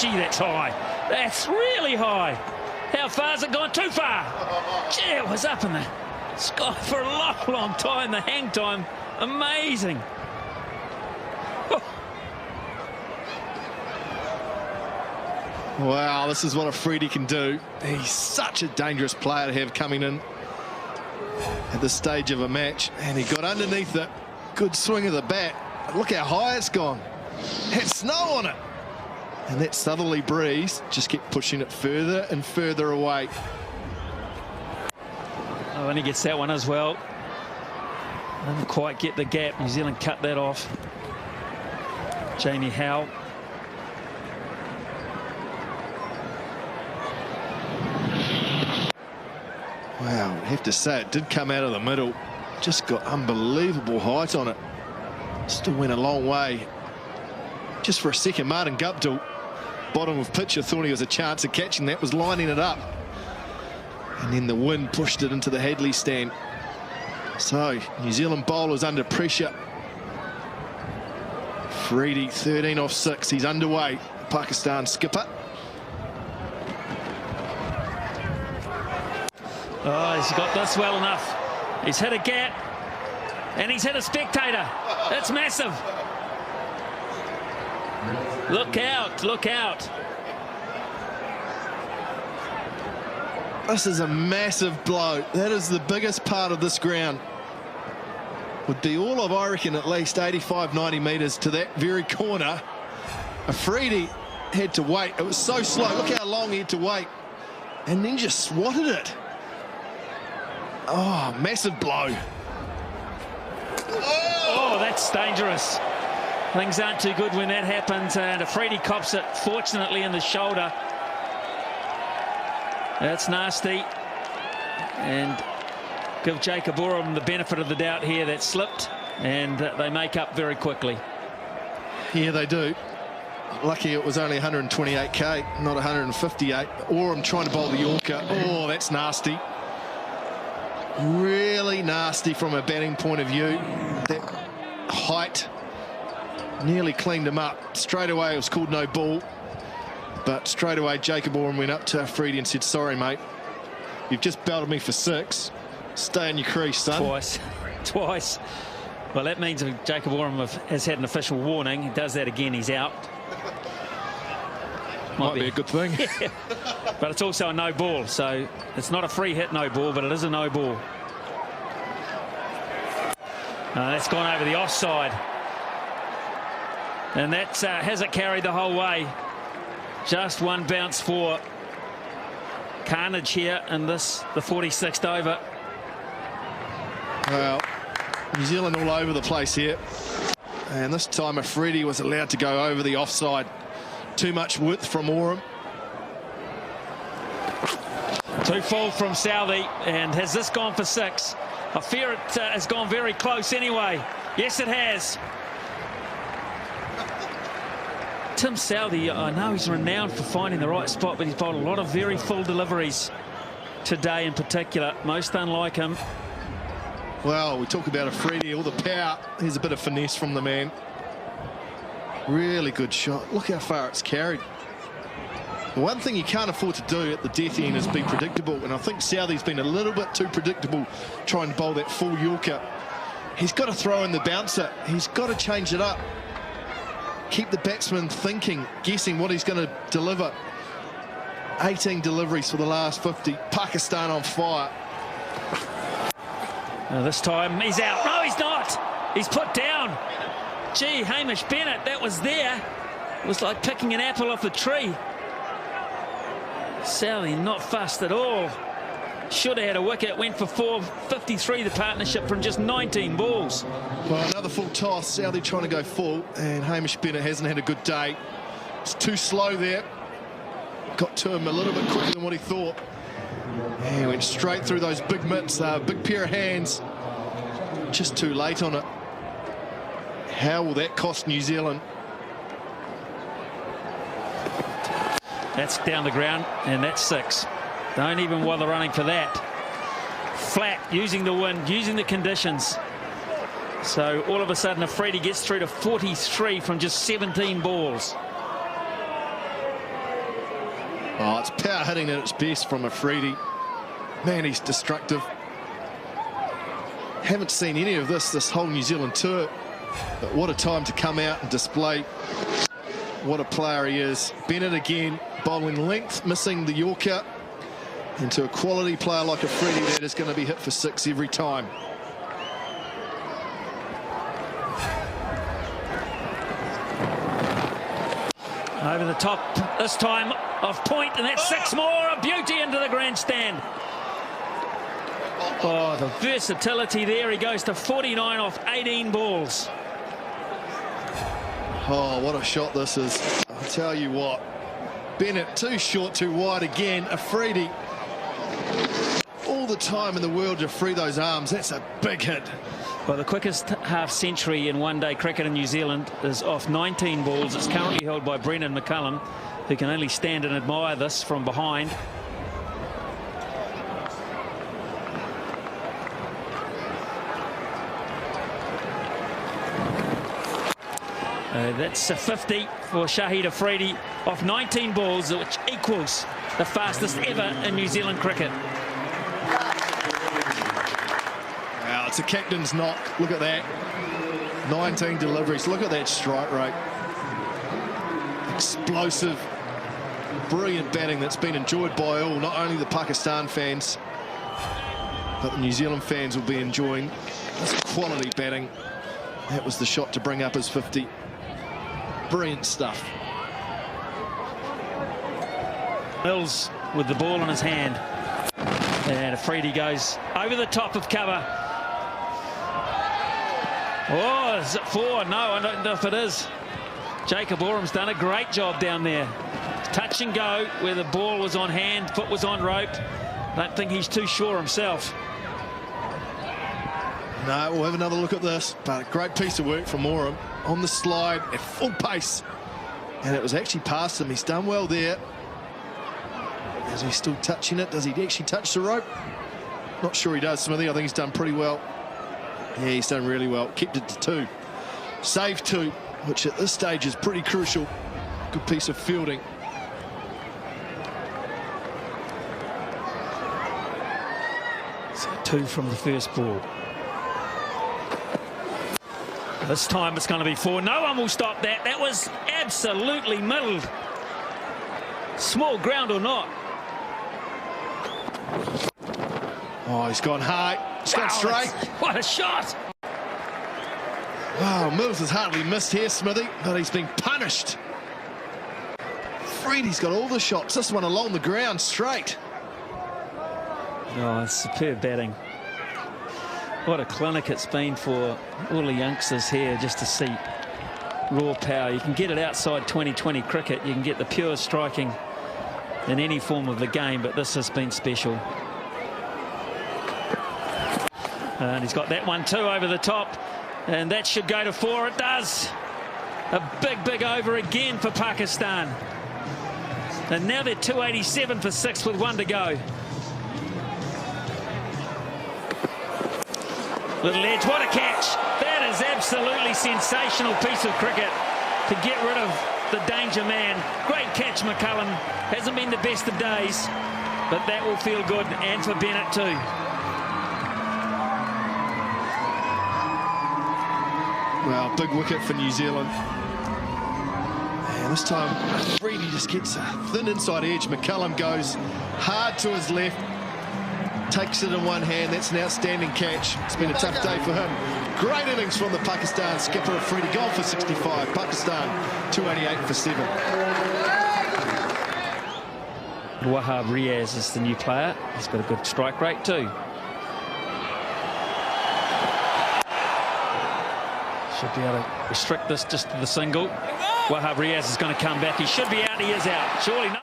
Gee, that's high. That's really high. How far has it gone? Too far. Gee, it was up in the sky for a long, long time. The hang time, amazing. Wow, this is what Afreidie can do. He's such a dangerous player to have coming in at this stage of a match. And he got underneath it. Good swing of the bat. Look how high it's gone. Had snow on it. And that southerly breeze just kept pushing it further and further away. Oh, and he gets that one as well. Didn't quite get the gap. New Zealand cut that off. Jamie Howe. Wow, I have to say it did come out of the middle. Just got unbelievable height on it. Still went a long way. Just for a second, Martin Guptill, bottom of pitcher, thought he was a chance of catching that, was lining it up. And then the wind pushed it into the Hadley stand. So, New Zealand bowlers under pressure. Afreidie, 13 off 6. He's underway. Pakistan skipper. Oh, he's got this well enough. He's hit a gap, and he's hit a spectator. That's massive. Look out, look out. This is a massive blow. That is the biggest part of this ground. Would be all of, I reckon, at least 85, 90 metres to that very corner. Afreidie had to wait. It was so slow. Look how long he had to wait. And then just swatted it. Oh, massive blow. Oh, that's dangerous. Things aren't too good when that happens, and Afreidie cops it, fortunately, in the shoulder. That's nasty. And give Jacob Oram the benefit of the doubt here. That slipped, and they make up very quickly. Yeah, they do. Lucky it was only 128k, not 158. Oram trying to bowl the Yorker. Oh, that's nasty. Really nasty from a batting point of view. That height nearly cleaned him up. Straight away it was called no ball, but straight away Jacob Oram went up to Afreidie and said, sorry mate, you've just belted me for 6. Stay in your crease, son. Twice. Well, that means Jacob Oram has had an official warning. He does that again, he's out. Might be a good thing. Yeah. But it's also a no ball, so it's not a free hit no ball, but it is a no ball. That's gone over the offside. And that hasn't carried the whole way. Just one bounce for carnage here in the 46th over. Well, New Zealand all over the place here. And this time Afreidie was allowed to go over the offside. Too much width from Oram. Too full from Southey. And has this gone for 6? I fear it has gone very close anyway. Yes, it has. Tim Southey, I know he's renowned for finding the right spot, but he's bowled a lot of very full deliveries today in particular, most unlike him. Well, we talk about Afreidie, all the power. Here's a bit of finesse from the man. Really good shot. Look how far it's carried. The one thing you can't afford to do at the death end is be predictable, and I think Southey's been a little bit too predictable trying to bowl that full Yorker. He's got to throw in the bouncer. He's got to change it up. Keep the batsman thinking, guessing what he's going to deliver. 18 deliveries for the last 50. Pakistan on fire. Now this time he's out. No, he's not. He's put down. Gee, Hamish Bennett, that was there. It was like picking an apple off a tree. Southey not fussed at all. Should have had a wicket. Went for 453, the partnership, from just 19 balls. Well, another full toss. Southey trying to go full, and Hamish Bennett hasn't had a good day. It's too slow there. Got to him a little bit quicker than what he thought. Yeah, he went straight through those big mitts, big pair of hands. Just too late on it. How will that cost New Zealand? That's down the ground, and that's 6. Don't even bother running for that. Flat, using the wind, using the conditions. So all of a sudden, Afreidie gets through to 43 from just 17 balls. Oh, it's power hitting at its best from Afridie. Man, he's destructive. Haven't seen any of this whole New Zealand tour. But what a time to come out and display what a player he is. Bennett again, bowling length, missing the Yorker. Into a quality player like Afridie that is going to be hit for 6 every time. Over the top this time off point, and that's 6 more. A beauty into the grandstand. Oh, the versatility there. He goes to 49 off 18 balls. Oh, what a shot this is. I'll tell you what. Bennett too short, too wide again. Afridie. All the time in the world to free those arms. That's a big hit. Well, the quickest half century in one-day cricket in New Zealand is off 19 balls. It's currently held by Brendan McCullum, who can only stand and admire this from behind. That's a 50 for Shahid Afridie off 19 balls, which equals the fastest ever in New Zealand cricket. Wow, it's a captain's knock. Look at that. 19 deliveries. Look at that strike rate. Explosive, brilliant batting that's been enjoyed by all, not only the Pakistan fans, but the New Zealand fans will be enjoying this quality batting. That was the shot to bring up his 50. Brilliant stuff. Mills with the ball in his hand. And Afridie goes over the top of cover. Oh, is it 4? No, I don't know if it is. Jacob Orham's done a great job down there. Touch and go where the ball was on hand, foot was on rope. Don't think he's too sure himself. No, we'll have another look at this, but a great piece of work from Orham on the slide at full pace. And it was actually past him. He's done well there. Is he still touching it? Does he actually touch the rope? Not sure he does, Smithy. I think he's done pretty well. Yeah, he's done really well. Kept it to 2. Saved 2, which at this stage is pretty crucial. Good piece of fielding. So 2 from the first ball. This time it's going to be 4. No one will stop that. That was absolutely middled. Small ground or not. Oh, he's gone high. He's gone straight. What a shot. Wow, Mills has hardly missed here, Smithy, but he's been punished. Afridie's got all the shots. This one along the ground, straight. Oh, superb batting. What a clinic it's been for all the youngsters here just to see raw power. You can get it outside 2020 cricket. You can get the pure striking in any form of the game, but this has been special. And he's got that one too over the top, and that should go to 4. It does. A big over again for Pakistan. And now they're 287 for 6 with 1 to go. Little edge, what a catch. That is absolutely sensational piece of cricket to get rid of the danger man. Great catch, McCullum. Hasn't been the best of days, but that will feel good, and for Bennett too. Well, big wicket for New Zealand. And this time, Afridie just gets a thin inside edge. McCullum goes hard to his left. Takes it in one hand. That's an outstanding catch. It's been a tough day for him. Great innings from the Pakistan skipper Afridie. Gone for 65. Pakistan 288 for 7. Wahab Riaz is the new player. He's got a good strike rate too. Should be able to restrict this just to the single. Wahab Riaz is going to come back. He should be out. He is out. Surely not.